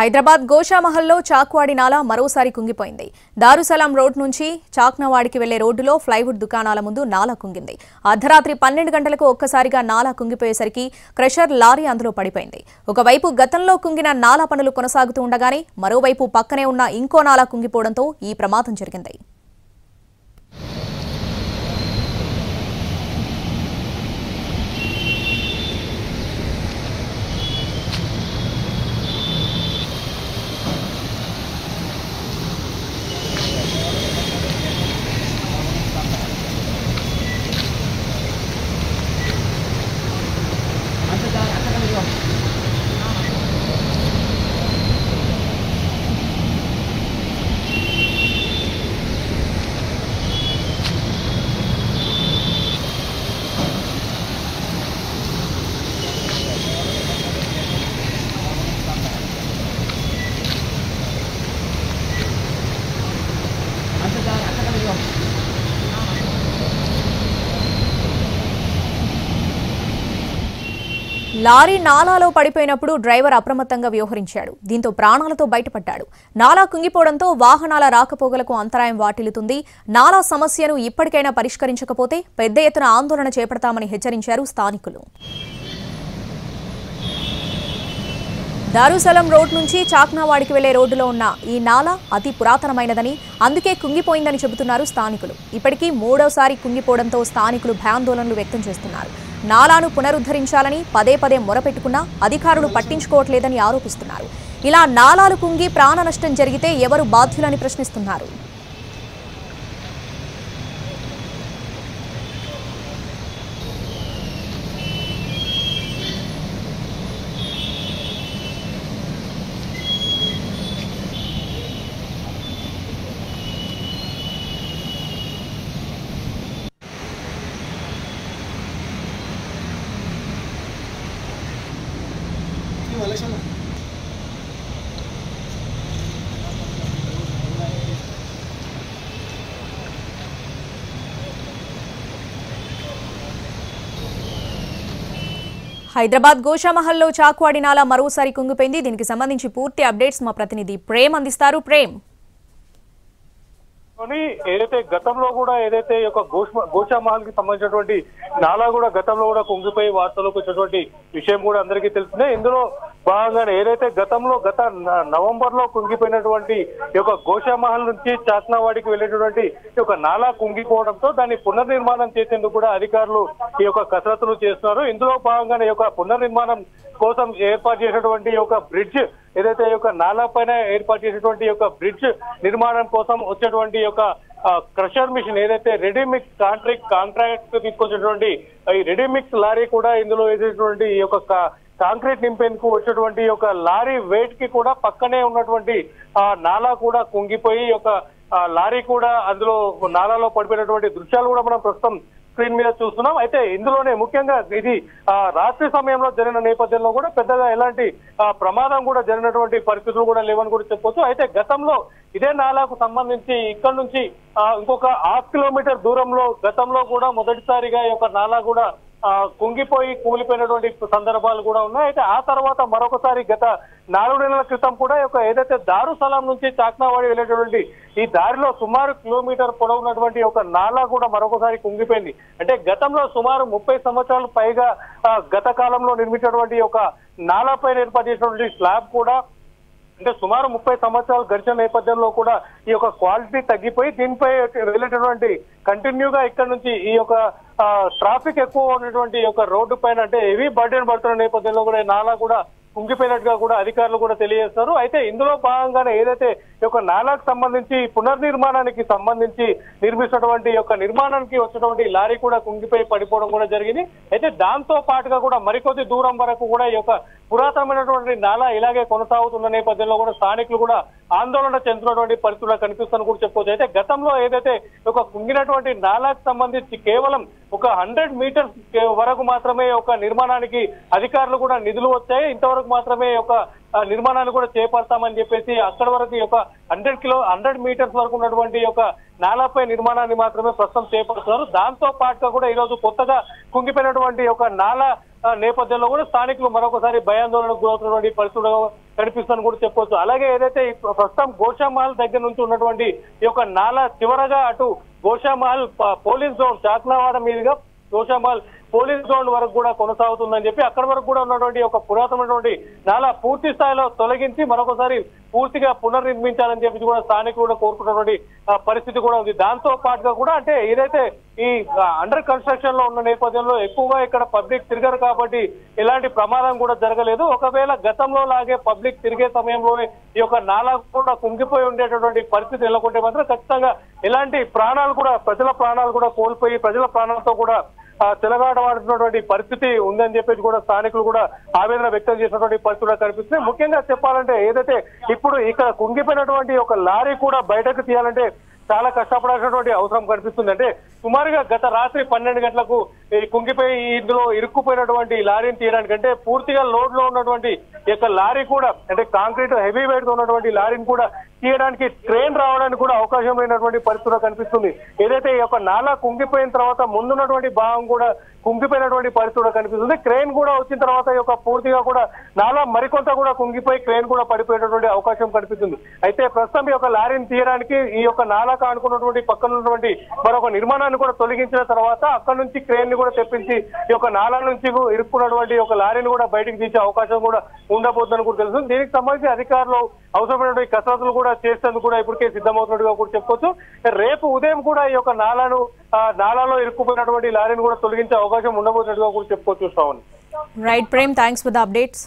హైదరాబాద్ గోషామహల్లో చాక్వాడి నాలా మరోసారి కుంగిపోయింది. దారుసలాం రోడ్ నుంచి చాక్నవాడికి వెళ్లే రోడ్డులో ప్లైవుడ్ దుకాణాల ముందు నాలా కుంగింది. అర్ధరాత్రి 12 గంటలకు ఒక్కసారిగా నాలా కుంగిపోయేసరికి క్రషర్ లారీ అందులో పడిపోయింది. ఒకవైపు గతంలో కుంగిన నాలా పనులు కొనసాగుతూ ఉండగానే మరోవైపు పక్కనే ఉన్న ఇంకో నాలా కుంగిపోవడంతో ఈ ప్రమాదం జరిగింది. లారీ నాలాలో పడిపోయినప్పుడు డ్రైవర్ అప్రమత్తంగా వ్యవహరించాడు. దీంతో ప్రాణాలతో బయటపడ్డాడు. నాలా కుంగిపోవడంతో వాహనాల రాకపోకలకు అంతరాయం వాటిల్లుతుంది. నాలా సమస్యను ఇప్పటికైనా పరిష్కరించకపోతే పెద్ద ఎత్తున ఆందోళన చేపడతామని హెచ్చరించారు స్థానికులు. దారుసలం రోడ్ నుంచి చాక్నావాడికి వెళ్లే రోడ్డులో ఉన్న ఈ నాలా అతి పురాతనమైనదని, అందుకే కుంగిపోయిందని చెబుతున్నారు స్థానికులు. ఇప్పటికీ మూడోసారి కుంగిపోవడంతో స్థానికులు భయాందోళనలు వ్యక్తం చేస్తున్నారు. నాలాను పునరుద్ధరించాలని పదే పదే మొరపెట్టుకున్నా అధికారులు పట్టించుకోవట్లేదని ఆరోపిస్తున్నారు. ఇలా నాలాలు కుంగి ప్రాణ నష్టం జరిగితే ఎవరు బాధ్యులని ప్రశ్నిస్తున్నారు. హైదరాబాద్ గోషామహల్లో చాక్వాడి నాలా మరోసారి కుంగిపోయింది. దీనికి సంబంధించి పూర్తి అప్డేట్స్ మా ప్రతినిధి ప్రేమ్ అందిస్తారు. ప్రేమ్, ఏదైతే గతంలో కూడా ఏదైతే గోషామహల్ కి సంబంధించినటువంటి నాలా కూడా గతంలో కూడా కుంగిపోయి వార్తలకు వచ్చినటువంటి విషయం కూడా అందరికీ తెలిసిందే. ఇందులో భాగంగానే ఏదైతే గత నవంబర్ లో కుంగిపోయినటువంటి గోషామహల్ నుంచి చాక్నావాడికి వెళ్ళేటటువంటి నాలా కుంగిపోవడంతో దాన్ని పునర్నిర్మాణం చేసేందుకు కూడా అధికారులు ఈ కసరత్తులు చేస్తున్నారు. ఇందులో భాగంగానే పునర్నిర్మాణం కోసం ఏర్పాటు చేసినటువంటి బ్రిడ్జ్ ఏదైతే నాలా పైన ఏర్పాటు చేసినటువంటి బ్రిడ్జ్ నిర్మాణం కోసం వచ్చేటువంటి క్రషర్ మిషన్ ఏదైతే రెడీమిక్స్ కాంట్రాక్ట్ తీసుకొచ్చినటువంటి ఈ రెడీమిక్స్ లారీ కూడా ఇందులో వేసేటువంటి ఈ కాంక్రీట్ నింపేందుకు వచ్చేటువంటి లారీ వెయిట్ కి కూడా పక్కనే ఉన్నటువంటి నాలా కూడా కుంగిపోయి లారీ కూడా అందులో నాలాలో పడిపోయినటువంటి దృశ్యాలు కూడా మనం ప్రస్తుతం స్క్రీన్ మీద చూస్తున్నాం. అయితే ఇందులోనే ముఖ్యంగా ఇది రాత్రి సమయంలో జరిగిన నేపథ్యంలో కూడా పెద్దగా ఎలాంటి ప్రమాదం కూడా జరిగినటువంటి పరిస్థితులు కూడా లేవని కూడా చెప్పొచ్చు. అయితే గతంలో ఇదే నాలాకు సంబంధించి ఇక్కడ నుంచి ఇంకొక 1/2 కిలోమీటర్ దూరంలో గతంలో కూడా మొదటిసారిగా నాలా కూడా కుంగిపోయి కూలిపోయినటువంటి సందర్భాలు కూడా ఉన్నాయి. అయితే ఆ తర్వాత మరొకసారి గత 4 నెలల క్రితం కూడా ఏదైతే దారుసలాం నుంచి చాక్నావాడి వెళ్ళేటటువంటి ఈ దారిలో సుమారు కిలోమీటర్ పొడవున్నటువంటి నాలా కూడా మరొకసారి కుంగిపోయింది. అంటే గతంలో సుమారు 30 సంవత్సరాలు పైగా గత కాలంలో నిర్మించినటువంటి నాలా పైన ఏర్పాటు చేసినటువంటి స్లాబ్ కూడా అంటే సుమారు 30 సంవత్సరాలు గడిచిన నేపథ్యంలో కూడా ఈ క్వాలిటీ తగ్గిపోయి దీనిపై వెళ్ళేటటువంటి కంటిన్యూగా ఇక్కడ నుంచి ఈ ట్రాఫిక్ ఎక్కువ ఉన్నటువంటి రోడ్డు పైన అంటే హెవీ బర్డెన్ పడుతున్న నేపథ్యంలో కూడా నాలా కూడా కుంగిపోయినట్టుగా కూడా అధికారులు కూడా తెలియజేస్తారు. అయితే ఇందులో భాగంగానే ఏదైతే నాలాకు సంబంధించి పునర్నిర్మాణానికి సంబంధించి నిర్మిస్తున్నటువంటి నిర్మాణానికి వచ్చినటువంటి లారీ కూడా కుంగిపోయి పడిపోవడం కూడా జరిగింది. అయితే దాంతో పాటుగా కూడా మరికొద్ది దూరం వరకు కూడా ఈ పురాతనమైనటువంటి నాలా ఇలాగే కొనసాగుతున్న నేపథ్యంలో కూడా స్థానికులు కూడా ఆందోళన చెందుతున్నటువంటి పరిస్థితులు కనిపిస్తుందని కూడా చెప్పుకోవచ్చు. అయితే గతంలో ఏదైతే కుంగినటువంటి నాలాకు సంబంధించి కేవలం 100 మీటర్స్ వరకు మాత్రమే నిర్మాణానికి అధికారులు కూడా నిధులు వచ్చాయి. ఇంతవరకు మాత్రమే నిర్మాణాన్ని కూడా చేపడతామని చెప్పేసి అక్కడ వరకు ఒక 100 మీటర్స్ వరకు ఉన్నటువంటి ఒక నాలాపై నిర్మాణాన్ని మాత్రమే ప్రస్తుతం చేపడుతున్నారు. దాంతో పాటుగా కూడా ఈ రోజు కొత్తగా కుంగిపోయినటువంటి ఒక నాలా నేపథ్యంలో కూడా స్థానికులు మరొకసారి భయాందోళనకు గురవుతున్నటువంటి పరిస్థితులు కనిపిస్తుందని కూడా చెప్పొచ్చు. అలాగే ఏదైతే ప్రస్తుతం గోషామహల్ దగ్గర నుంచి ఉన్నటువంటి ఈ యొక్క నాలా చివరగా అటు గోషామహల్ పోలీస్ జోన్ చాక్లవాడ మీదుగా గోషామహల్ పోలీస్ గ్రౌండ్ వరకు కూడా కొనసాగుతుందని చెప్పి అక్కడ వరకు కూడా ఉన్నటువంటి ఒక పురాతనమైనటువంటి నాలా పూర్తి స్థాయిలో తొలగించి మరొకసారి పూర్తిగా పునర్నిర్మించాలని చెప్పి కూడా స్థానికులు కూడా కోరుకున్నటువంటి పరిస్థితి కూడా ఉంది. దాంతో పాటుగా కూడా అంటే ఏదైతే ఈ అండర్ కన్స్ట్రక్షన్ లో ఉన్న నేపథ్యంలో ఎక్కువగా ఇక్కడ పబ్లిక్ తిరగరు కాబట్టి ఎలాంటి ప్రమాదం కూడా జరగలేదు. ఒకవేళ గతంలో లాగే పబ్లిక్ తిరిగే సమయంలోనే ఈ యొక్క నాలా కూడా కుంగిపోయి ఉండేటటువంటి పరిస్థితి నెలకొంటే మాత్రం ఖచ్చితంగా ఎలాంటి ప్రాణాలు కూడా ప్రజల ప్రాణాలు కూడా కోల్పోయి ప్రజల ప్రాణాలతో కూడా తెలగాటవాడుతున్నటువంటి పరిస్థితి ఉందని చెప్పేసి కూడా స్థానికులు కూడా ఆవేదన వ్యక్తం చేసినటువంటి పరిస్థితి కనిపిస్తుంది. ముఖ్యంగా చెప్పాలంటే ఏదైతే ఇప్పుడు ఇక్కడ కుంగిపోయినటువంటి ఒక లారీ కూడా బయటకు తీయాలంటే చాలా కష్టపడాల్సినటువంటి అవసరం కనిపిస్తుంది. అంటే సుమారుగా గత రాత్రి 12 గంటలకు కుంగిపోయి ఇందులో ఇరుక్కుపోయినటువంటి లారీని తీయడానికి అంటే పూర్తిగా లోడ్ లో ఉన్నటువంటి యొక్క లారీ కూడా అంటే కాంక్రీట్ హెవీ వెయిట్ తో ఉన్నటువంటి లారీని కూడా తీయడానికి ట్రైన్ రావడానికి కూడా అవకాశం లేనటువంటి పరిస్థితులు కనిపిస్తుంది. ఏదైతే ఈ యొక్క నాలా కుంగిపోయిన తర్వాత ముందున్నటువంటి భాగం కూడా కుంగిపోయినటువంటి పరిస్థితులు కనిపిస్తుంది. క్రేన్ కూడా వచ్చిన తర్వాత ఈ యొక్క పూర్తిగా కూడా నాలా మరికొంత కూడా కుంగిపోయి క్రేన్ కూడా పడిపోయేటటువంటి అవకాశం కనిపిస్తుంది. అయితే ప్రస్తుతం ఈ యొక్క లారీని తీయడానికి ఈ యొక్క నాలాకు అనుకున్నటువంటి పక్కన ఉన్నటువంటి మరొక నిర్మాణాన్ని కూడా తొలగించిన తర్వాత అక్కడ నుంచి క్రేన్ ని కూడా తెప్పించి ఈ యొక్క నాలా నుంచి ఇరుక్కున్నటువంటి ఒక లారీని కూడా బయటకు తీసే అవకాశం కూడా ఉండబోతుందని కూడా తెలుస్తుంది. దీనికి సంబంధించి అధికారులు అవసరమైనటువంటి కసరత్తులు కూడా చేసేందుకు కూడా ఇప్పటికే సిద్ధమవుతున్నట్టుగా కూడా చెప్పొచ్చు. రేపు ఉదయం కూడా ఈ యొక్క నాలాలో ఇరుక్కుపోయినటువంటి లారీని కూడా తొలగించే అవకాశం ఉండబోతున్నట్టుగా కూడా చెప్పుకోవచ్చు. Right Prem, thanks for the updates.